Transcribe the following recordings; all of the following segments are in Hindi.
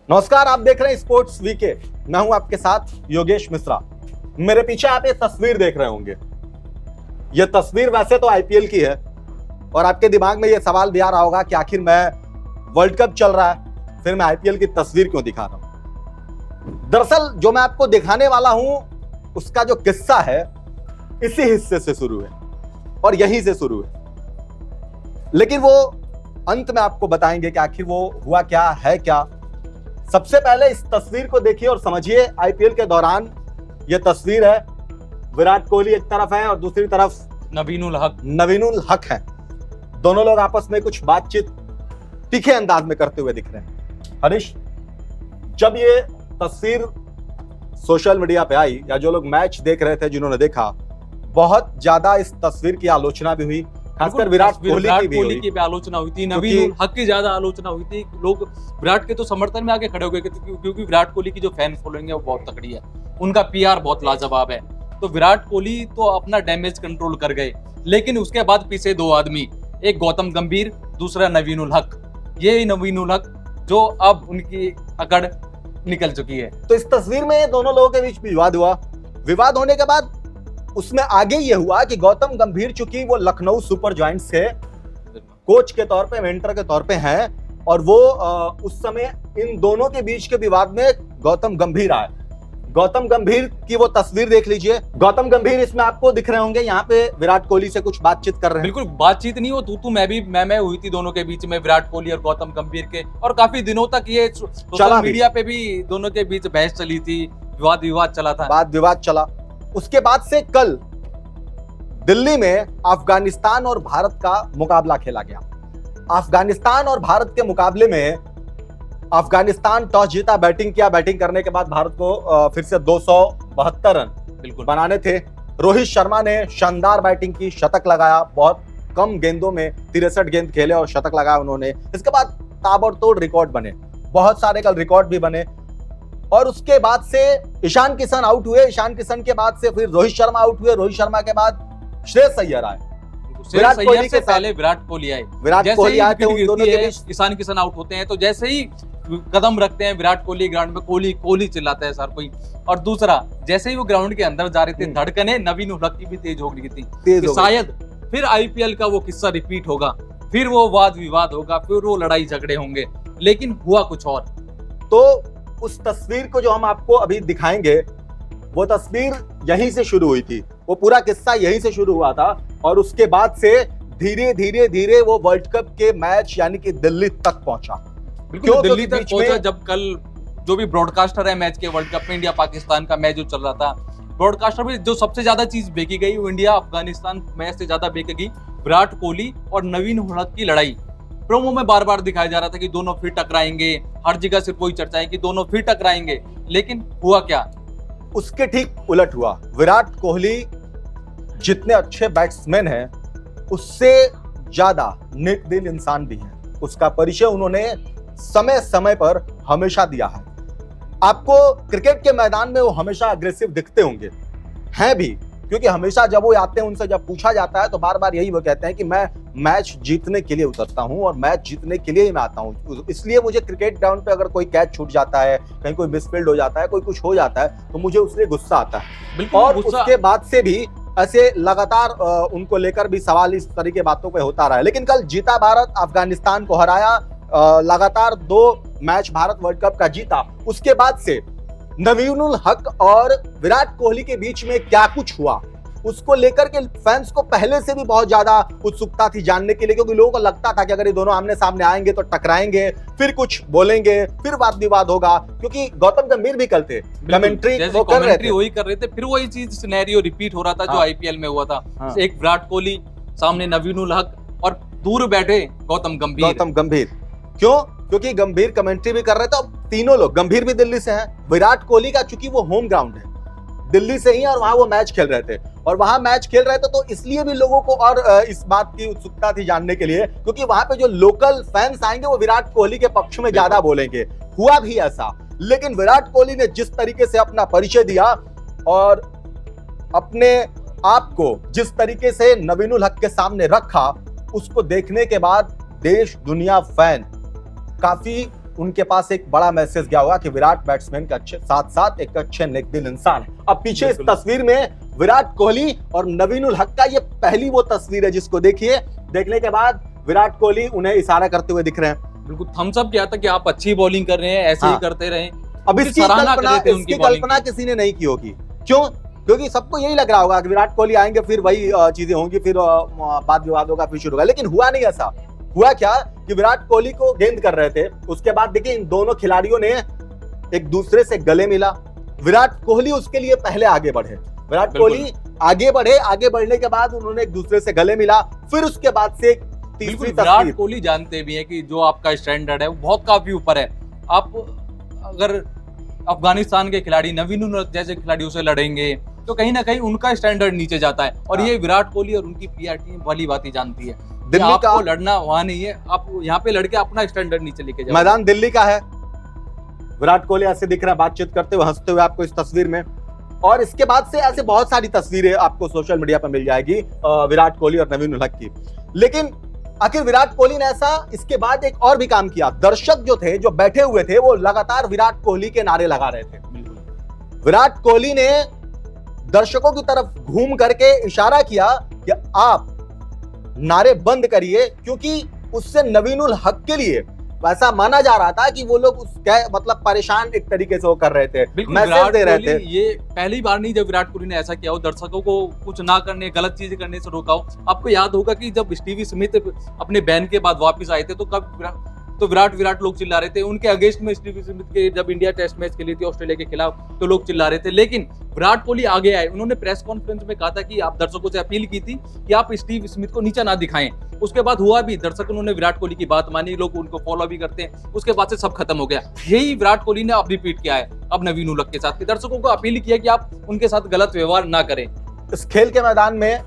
नमस्कार, आप देख रहे हैं स्पोर्ट्स वीके। मैं हूं आपके साथ योगेश मिश्रा। मेरे पीछे आप ये तस्वीर देख रहे होंगे। ये तस्वीर वैसे तो आईपीएल की है और आपके दिमाग में ये सवाल भी आ रहा होगा कि आखिर मैं वर्ल्ड कप चल रहा है, फिर मैं आईपीएल की तस्वीर क्यों दिखा रहा हूं। दरअसल जो मैं आपको दिखाने वाला हूं उसका जो किस्सा है इसी हिस्से से शुरू है और यहीं से शुरू है, लेकिन वो अंत में आपको बताएंगे कि आखिर वो हुआ क्या है क्या। सबसे पहले इस तस्वीर को देखिए और समझिए। आईपीएल के दौरान ये तस्वीर है, विराट कोहली एक तरफ है और दूसरी तरफ नवीनुल हक है। दोनों लोग आपस में कुछ बातचीत तीखे अंदाज में करते हुए दिख रहे हैं। हरीश, जब ये तस्वीर सोशल मीडिया पे आई या जो लोग मैच देख रहे थे, जिन्होंने देखा, बहुत ज्यादा इस तस्वीर की आलोचना भी हुई, खासकर विराट कोहली की भी आलोचना हुई थी, नवीनुल हक की ज्यादा आलोचना हुई थी। लोग विराट के तो समर्थन में आके खड़े हो गए क्योंकि विराट कोहली की जो फैन फॉलोइंग है वो बहुत तकड़ी है, उनका पीआर बहुत लाजवाब है। तो विराट कोहली तो अपना डैमेज कंट्रोल कर गए, लेकिन उसके बाद पीछे दो आदमी, एक गौतम गंभीर, दूसरा नवीनुल हक। ये नवीनुल हक जो अब उनकी अकड़ निकल चुकी है। तो इस तस्वीर में दोनों लोगों के बीच विवाद हुआ। विवाद होने के बाद उसमें आगे ये हुआ कि गौतम गंभीर, चूंकि वो लखनऊ सुपर जायंट्स के कोच के तौर पे, मेंटर के तौर पे हैं, और वो उस समय इन दोनों के बीच के विवाद में गौतम गंभीर आए। गौतम गंभीर की वो तस्वीर देख लीजिए। गौतम गंभीर इसमें आपको दिख रहे होंगे, यहाँ पे विराट कोहली से कुछ बातचीत कर रहे हैं। बिल्कुल बातचीत नहीं, वो तू मैं हुई थी दोनों के बीच में, विराट कोहली और गौतम गंभीर के, और काफी दिनों तक ये सोशल मीडिया पे भी दोनों के बीच बहस चली थी, विवाद चला था। वाद विवाद चला। उसके बाद से कल दिल्ली में अफगानिस्तान और भारत का मुकाबला खेला गया। अफगानिस्तान और भारत के मुकाबले में अफगानिस्तान टॉस जीता, बैटिंग किया। बैटिंग करने के बाद भारत को फिर से 272 रन बिल्कुल बनाने थे। रोहित शर्मा ने शानदार बैटिंग की, शतक लगाया। बहुत कम गेंदों में 63 गेंद खेले और शतक लगाया उन्होंने। इसके बाद ताबड़तोड़ रिकॉर्ड बने, बहुत सारे कल रिकॉर्ड भी बने। और उसके बाद से ईशान किशन आउट हुए। ईशान किशन के बाद से फिर रोहित शर्मा आउट हुए। रोहित शर्मा के बाद श्रेयस अय्यर आए। विराट कोहली से पहले विराट कोहली आए। विराट कोहली आए थे, उन दोनों के बीच ईशान किशन आउट होते हैं तो जैसे ही कदम रखते हैं विराट कोहली ग्राउंड में, कोहली चिल्लाता है सर कोई। और दूसरा, जैसे ही वो ग्राउंड के अंदर जा रहे थे, धड़कने नवीनुल हक की भी तेज हो गई थी। शायद फिर आईपीएल का वो किस्सा रिपीट होगा, फिर वो वाद विवाद होगा, फिर वो लड़ाई झगड़े होंगे, लेकिन हुआ कुछ और। तो उस तस्वीर को जो हम आपको अभी दिखाएंगे, वो तस्वीर यहीं से शुरू हुई थी। वो पूरा किस्सा यहीं से शुरू हुआ था और उसके बाद से धीरे धीरे वो वर्ल्ड कप के मैच यानी कि दिल्ली तक पहुंचा। क्यों दिल्ली तक पहुंचा? जब कल जो भी ब्रॉडकास्टर है मैच के, वर्ल्ड कप में इंडिया पाकिस्तान का मैच जो चल रहा था, ब्रॉडकास्टर में जो सबसे ज्यादा चीज बेची गई वो इंडिया अफगानिस्तान मैच से ज्यादा बेचेगी विराट कोहली और नवीनुल हक की लड़ाई। प्रोमो में बार बार दिखाया जा रहा था कि दोनों फिर टकराएंगे, हर जगह सिर्फ वही चर्चा है कि दोनों फिर टकराएंगे, लेकिन हुआ क्या? उसके ठीक उलट हुआ। विराट कोहली जितने अच्छे बैट्समैन हैं, उससे ज्यादा नेक दिल इंसान भी हैं। उसका परिचय उन्होंने समय समय पर हमेशा दिया है। आपको क्रिकेट के मैदान में वो हमेशा अग्रेसिव दिखते होंगे, हैं भी, क्योंकि हमेशा जब वो आते हैं, उनसे जब पूछा जाता है तो बार बार यही वो कहते हैं कि मैं मैच जीतने के लिए उतरता हूं और मैच जीतने के लिए ही मैं आता हूं। इसलिए मुझे क्रिकेट ग्राउंड पे अगर कोई कैच छूट जाता है, कहीं कोई मिसफील्ड हो जाता है, कोई कुछ हो जाता है, तो मुझे उससे गुस्सा आता है। और उसके बाद से भी ऐसे लगातार उनको लेकर भी सवाल इस तरह की बातों पे होता रहा है। लेकिन कल जीता भारत, अफगानिस्तान को हराया, लगातार 2 मैच भारत वर्ल्ड कप का जीता। उसके बाद से नवीनुल हक और विराट कोहली के बीच में क्या कुछ हुआ, उसको लेकर के फैंस को पहले से भी बहुत ज्यादा उत्सुकता थी जानने के लिए, क्योंकि लोगों को लगता था कि अगर ये दोनों आमने सामने आएंगे तो टकराएंगे, फिर कुछ बोलेंगे, फिर वाद विवाद होगा। क्योंकि गौतम गंभीर भी कल थे, कमेंट्री वही कर रहे थे, फिर वही चीज सिनेरियो रिपीट हो रहा था जो आईपीएल में हुआ था। एक विराट कोहली, सामने नवीनुल हक और दूर बैठे गौतम गंभीर। क्यों? क्योंकि गंभीर कमेंट्री भी कर रहे थे। तीनों लोग, गंभीर भी दिल्ली से हैं, विराट कोहली का चूंकि वो होम ग्राउंड है, दिल्ली से ही, और वहां वो मैच खेल रहे थे। और वहां मैच खेल रहे थे तो इसलिए भी लोगों को और इस बात की उत्सुकता थी जानने के लिए, क्योंकि वहां पे जो लोकल फैंस आएंगे वो विराट कोहली के पक्ष में ज्यादा बोलेंगे। हुआ भी ऐसा, लेकिन विराट कोहली ने जिस तरीके से अपना परिचय दिया और अपने आप को जिस तरीके से नवीनुल हक के सामने रखा, उसको देखने के बाद देश दुनिया फैन काफी उनके पास एक बड़ा मैसेज गया होगा कि विराट बैट्समैन के अच्छे साथ साथ एक अच्छे नेकदिल इंसान है। अब पीछे इस तस्वीर में विराट कोहली और नवीन उल हक का ये पहली वो तस्वीर है जिसको देखिए, देखने के बाद विराट कोहली उन्हें इशारा करते हुए दिख रहे हैं। बिल्कुल थम्स अप किया था कि आप अच्छी बॉलिंग कर रहे हैं, ऐसे ही करते रहें। अब इसकी कल्पना किसी ने नहीं की होगी। क्यों? क्योंकि सबको यही लग रहा होगा कि विराट कोहली आएंगे फिर वही चीजें होंगी, फिर वाद विवाद होगा, फिर शुरू होगा। लेकिन हुआ नहीं ऐसा। हुआ क्या कि विराट कोहली को गेंद कर रहे थे, उसके बाद देखिए इन दोनों खिलाड़ियों ने एक दूसरे से गले मिला। विराट कोहली उसके लिए पहले आगे बढ़े, विराट कोहली आगे बढ़े, आगे बढ़ने के बाद उन्होंने एक दूसरे से गले मिला। फिर उसके बाद से तीसरी विराट कोहली जानते भी है कि जो आपका स्टैंडर्ड है वो बहुत काफी ऊपर है। आप अगर अफगानिस्तान के खिलाड़ी नवीन उल हक जैसे खिलाड़ियों से लड़ेंगे तो कहीं ना कहीं उनका स्टैंडर्ड नीचे जाता है। और ये विराट कोहली और उनकी पीआर टीम वाली बात ही जानती है। दिल्ली का लड़ना वहां नहीं है, आप यहाँ पे लड़के अपना स्टैंडर्ड नीचे लेके जाओ। मैदान दिल्ली का है। विराट कोहली ऐसे दिख रहा है बातचीत करते हुए, हंसते हुए आपको इस तस्वीर में। और इसके बाद से ऐसे बहुत सारी तस्वीरें आपको सोशल मीडिया पर मिल जाएगी विराट कोहली और नवीन उल हक की। लेकिन आखिर विराट कोहली ने ऐसा इसके बाद एक और भी काम किया। दर्शक जो थे, जो बैठे हुए थे, वो लगातार विराट कोहली के नारे लगा रहे थे। विराट कोहली ने दर्शकों की तरफ घूम करके इशारा किया कि आप नारे बंद करिए, क्योंकि उससे नवीन उल हक के लिए वैसा माना जा रहा था कि वो लोग मतलब परेशान एक तरीके से वो कर रहे थे, मैसेज दे रहे थे। ये पहली बार नहीं जब विराट कोहली ने ऐसा किया हो, दर्शकों को कुछ ना करने, गलत चीजें करने से रोका हो। आपको याद होगा कि जब स्टीवी स्मिथ अपने बैन के बाद वापस आए थे तो विराट लोग चिल्ला रहे थे। उनके अगेंस्ट में स्टीवी स्मिथ के जब इंडिया टेस्ट मैच खेली थी ऑस्ट्रेलिया के खिलाफ तो लोग चिल्ला रहे थे। लेकिन विराट कोहली आगे आए, उन्होंने प्रेस कॉन्फ्रेंस में कहा था कि आप दर्शकों से अपील की थी कि आप स्टीव स्मिथ को नीचा ना दिखाएं। उसके बाद हुआ भी, दर्शक उन्होंने विराट कोहली की बात मानी, लोग उनको फॉलो भी करते हैं। उसके बाद से सब खत्म हो गया। यही विराट कोहली ने अब रिपीट किया है अब नवीन उल हक के साथ, कि दर्शकों को अपील किया कि आप उनके साथ गलत व्यवहार ना करें। इस खेल के मैदान में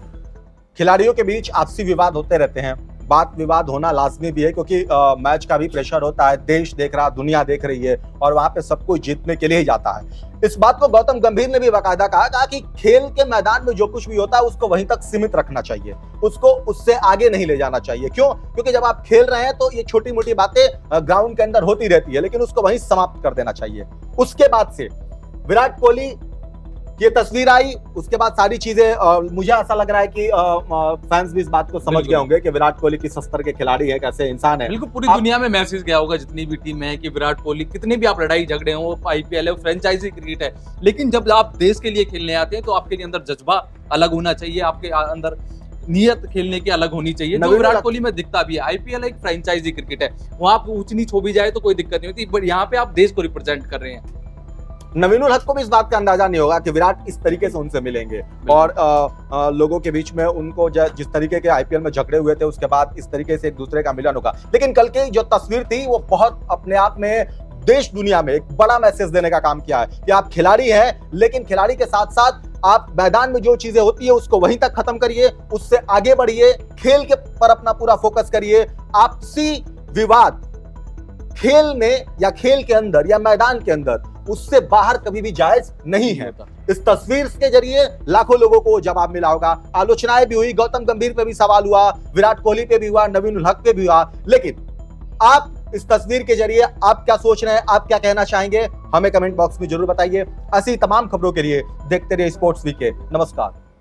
खिलाड़ियों के बीच आपसी विवाद होते रहते हैं, बात विवाद होना लाजमी भी है, क्योंकि मैच का भी प्रेशर होता है। देश देख रहा, दुनिया देख रही है, और वहां पे सब कुछ जीतने के लिए ही जाता है। इस बात को गौतम गंभीर ने भी बाकायदा कहा कि खेल के मैदान में जो कुछ भी होता है उसको वहीं तक सीमित रखना चाहिए, उसको उससे आगे नहीं ले जाना चाहिए। क्यों? क्योंकि जब आप खेल रहे हैं तो ये छोटी मोटी बातें ग्राउंड के अंदर होती रहती है, लेकिन उसको वहीं समाप्त कर देना चाहिए। उसके बाद से विराट कोहली ये तस्वीर आई, उसके बाद सारी चीजें मुझे ऐसा लग रहा है कि फैंस भी इस बात को समझ गए होंगे कि विराट कोहली किस स्तर के खिलाड़ी है, कैसे इंसान है। बिल्कुल पूरी दुनिया में मैसेज गया होगा जितनी भी टीम है कि विराट कोहली, कितने भी आप लड़ाई झगड़े हो, आईपीएल है, फ्रेंचाइजी क्रिकेट है, लेकिन जब आप देश के लिए खेलने आते हैं तो आपके लिए अंदर जज्बा अलग होना चाहिए, आपके अंदर नियत खेलने की अलग होनी चाहिए, जो विराट कोहली में दिखता भी है। आईपीएल एक फ्रेंचाइजी क्रिकेट है, वहां आप ऊंच नीच हो भी जाए तो कोई दिक्कत नहीं होती, बट यहाँ पे आप देश को रिप्रेजेंट कर रहे हैं। नवीन उल हक को भी इस बात का अंदाजा नहीं होगा कि विराट इस तरीके से उनसे मिलेंगे, और लोगों के बीच में उनको जिस तरीके के आईपीएल में झगड़े हुए थे उसके बाद इस तरीके से एक दूसरे का मिलन होगा। लेकिन कल की जो तस्वीर थी वो बहुत अपने आप में देश दुनिया में एक बड़ा मैसेज देने का काम किया है कि आप खिलाड़ी हैं, लेकिन खिलाड़ी के साथ साथ आप मैदान में जो चीजें होती है उसको वहीं तक खत्म करिए, उससे आगे बढ़िए, खेल के पर अपना पूरा फोकस करिए। आपसी विवाद खेल में या खेल के अंदर या मैदान के अंदर उससे बाहर कभी भी जायज नहीं है। इस तस्वीर के जरिए लाखों लोगों को जवाब मिला होगा, आलोचनाएं भी हुई, गौतम गंभीर पे भी सवाल हुआ, विराट कोहली पे भी हुआ, नवीन उल हक पे भी हुआ। लेकिन आप इस तस्वीर के जरिए आप क्या सोच रहे हैं, आप क्या कहना चाहेंगे, हमें कमेंट बॉक्स में जरूर बताइए। ऐसी तमाम खबरों के लिए देखते रहिए स्पोर्ट्स वीके। नमस्कार।